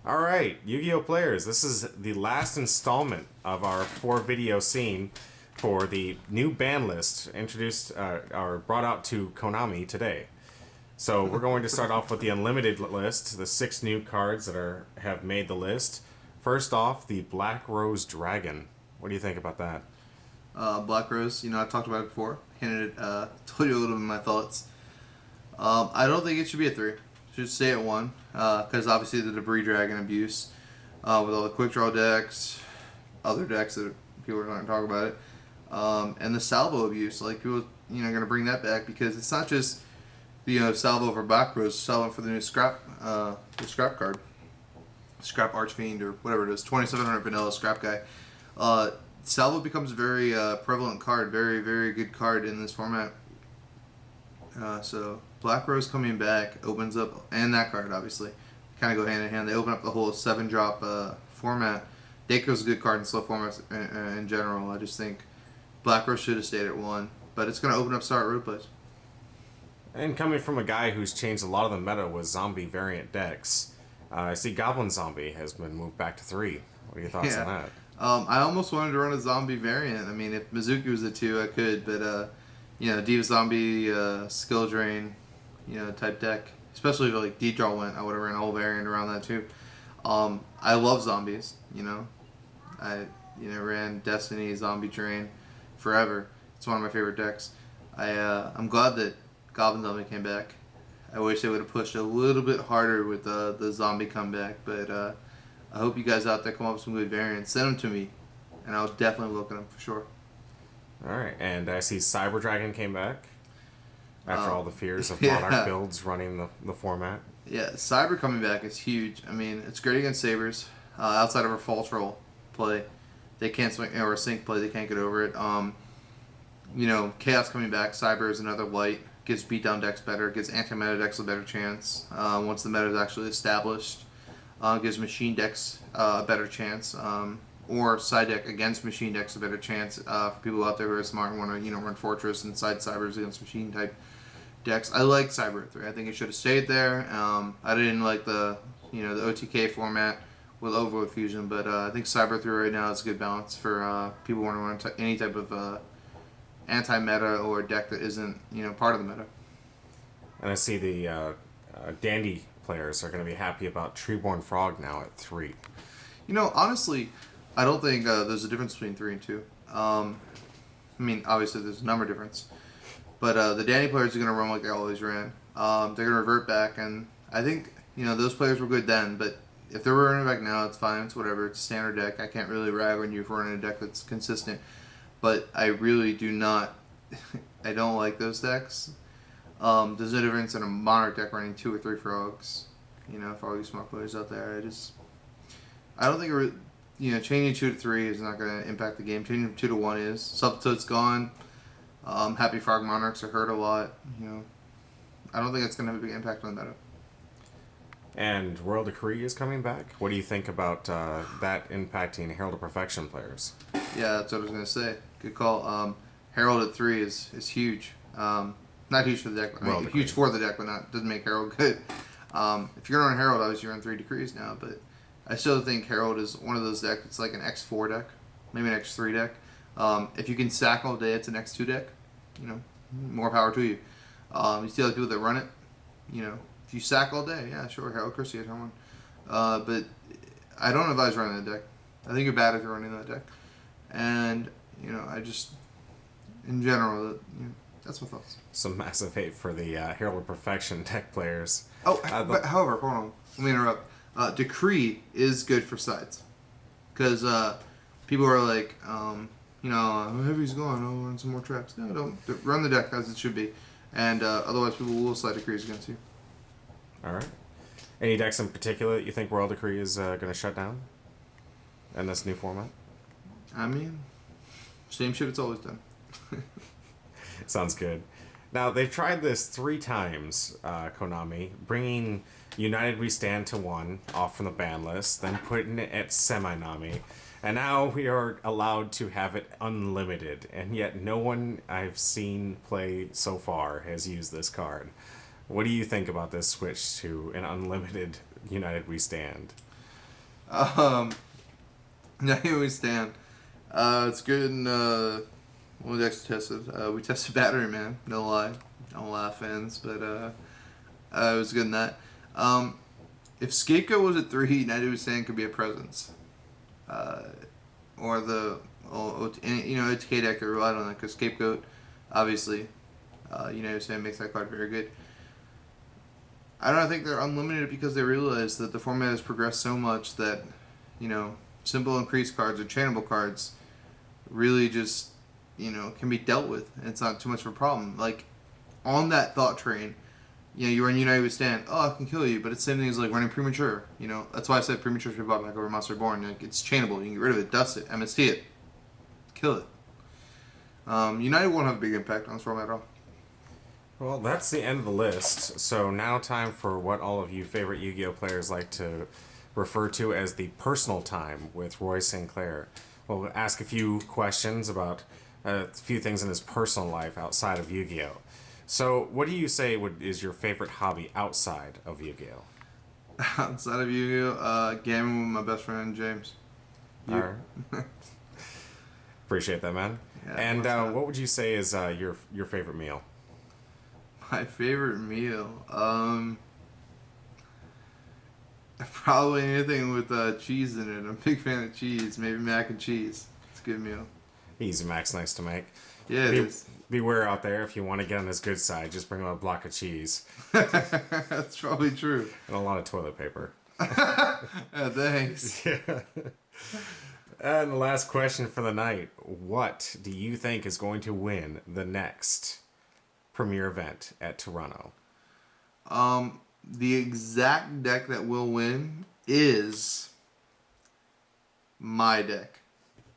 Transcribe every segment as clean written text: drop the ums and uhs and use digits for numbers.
All right, Yu-Gi-Oh players, this is the last installment of our 4-video scene for the new ban list introduced or brought out to Konami today. So we're going to start off with the unlimited list, the 6 new cards that have made the list. First off, the Black Rose Dragon. What do you think about that? Black Rose, I've talked about it before. Hinted it, told you a little bit of my thoughts. I don't think it should be a 3. It should stay at 1. Because obviously the Debris Dragon abuse, with all the quick draw decks, other decks that people are not going to talk about it, and the salvo abuse. Like, people, going to bring that back because it's not just, salvo for Black Rose, salvo for the new scrap card. Scrap Archfiend or whatever it is, 2700 vanilla scrap guy. Salvo becomes a very prevalent card, very, very good card in this format. So Black Rose coming back opens up, and that card obviously kind of go hand in hand. They open up the whole 7-drop format. Daiko's a good card in slow formats in general. I just think Black Rose should have stayed at 1, but it's going to open up Start road plays. And coming from a guy who's changed a lot of the meta with zombie variant decks, I see Goblin Zombie has been moved back to 3. What are your thoughts on that? I almost wanted to run a zombie variant. I mean, if Mizuki was a 2, I could, but Diva Zombie, Skill Drain, type deck. Especially if like D-Draw went, I would have ran a whole variant around that too. I love zombies, I ran Destiny, Zombie Drain forever. It's one of my favorite decks. I'm glad that Goblin Zombie came back. I wish they would have pushed a little bit harder with the zombie comeback, but I hope you guys out there come up with some good variants. Send them to me, and I'll definitely look at them for sure. All right, and I see Cyber Dragon came back after all the fears of Monarch builds running the format. Yeah, Cyber coming back is huge. I mean, it's great against Sabres. Outside of a false roll play, they can't swing, or a sync play, they can't get over it. Chaos coming back, Cyber is another light. Gives beatdown decks better, gives anti-meta decks a better chance. Once the meta is actually established, gives machine decks a better chance. Or side deck against machine decks a better chance for people out there who are smart and want to run Fortress and side Cybers against machine type decks. I like Cyber at 3. I think it should have stayed there. I didn't like the the OTK format with Overload Fusion, but I think Cyber 3 right now is a good balance for people who want to run any type of anti-meta or deck that isn't part of the meta. And I see the Dandy players are going to be happy about Treeborn Frog now at 3. Honestly, I don't think there's a difference between 3 and 2. I mean, obviously there's a number difference, but the Dandy players are going to run like they always ran. They're going to revert back, and I think those players were good then, but if they're running back now, it's fine. It's whatever. It's a standard deck. I can't really rag on you for running a deck that's consistent. But I really do not. I don't like those decks. There's no difference in a Monarch deck running 2 or 3 frogs. For all you smart players out there, I don't think changing 2 to 3 is not going to impact the game. Changing from 2 to 1 is. Substitute's gone. Happy Frog Monarchs are hurt a lot. I don't think it's going to have a big impact on the meta. And World Decree is coming back. What do you think about that impacting Herald of Perfection players? Yeah, that's what I was going to say. Good call. Herald at 3 is huge. Not huge for the deck. I mean, huge for the deck, but doesn't make Herald good. If you're going to run Herald, obviously you're on 3 decrees now, but I still think Herald is one of those decks. It's like an X4 deck, maybe an X3 deck. If you can stack all day, it's an X2 deck. More power to you. You see like people that run it. If you sack all day, yeah, sure, Herald Christie at home. But I don't advise running that deck. I think you're bad if you're running that deck. And I just, in general, that's my thoughts. Some massive hate for the Herald of Perfection deck players. Oh, but however, hold on. Let me interrupt. Decree is good for sides. Because people are like, Heavy's gone, I'll run some more traps. No, don't. Run the deck as it should be. And otherwise people will slide Decrees against you. Alright. Any decks in particular that you think World Decree is going to shut down in this new format? I mean, same shit it's always done. Sounds good. Now, they've tried this 3 times, Konami, bringing United We Stand to 1 off from the ban list, then putting it at Semi-Nami, and now we are allowed to have it unlimited, and yet no one I've seen play so far has used this card. What do you think about this switch to an unlimited United We Stand? Now here we stand. It's good and we actually tested. We tested Battery Man, no lie. Don't laugh, fans, but it was good in that. If Scapegoat was at 3, United We Stand could be a presence. Or the, OTK deck that relied on that, because Scapegoat, obviously, United We Stand makes that card very good. I think they're unlimited because they realize that the format has progressed so much that, simple increase cards or chainable cards really just, can be dealt with, and it's not too much of a problem. Like, on that thought train, you run United We Stand, I can kill you, but it's same thing as like running Premature. That's why I said Premature should be bought back over Monster Reborn. Like, it's chainable, you can get rid of it, dust it, MST it, kill it. United won't have a big impact on this format at all. Well, that's the end of the list. So now time for what all of you favorite Yu-Gi-Oh players like to refer to as the personal time with Roy Sinclair. We'll ask a few questions about a few things in his personal life outside of Yu-Gi-Oh. So what do you say is your favorite hobby outside of Yu-Gi-Oh? Outside of Yu-Gi-Oh, gaming with my best friend James. All right. Appreciate that, man. Yeah, and what would you say is your favorite meal? My favorite meal? Probably anything with cheese in it. I'm a big fan of cheese. Maybe mac and cheese. It's a good meal. Easy, Max. Nice to make. Yeah, it is. Beware out there, if you want to get on his good side, just bring him a block of cheese. That's probably true. And a lot of toilet paper. Yeah, thanks. Yeah. And the last question for the night. What do you think is going to win the next premier event at Toronto? The exact deck that will win is my deck.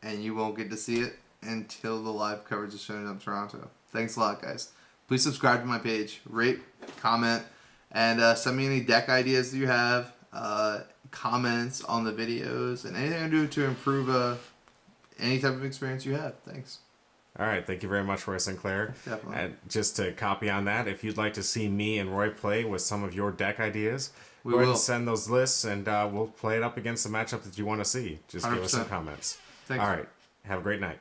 And you won't get to see it until the live coverage is shown up in Toronto. Thanks a lot, guys. Please subscribe to my page, rate, comment, and send me any deck ideas that you have, comments on the videos, and anything I do to improve any type of experience you have. Thanks. All right, thank you very much, Roy Sinclair. Definitely. And just to copy on that, if you'd like to see me and Roy play with some of your deck ideas, go ahead and send those lists, and we'll play it up against the matchup that you want to see. Just 100%. Give us some comments. Thanks. All right, have a great night.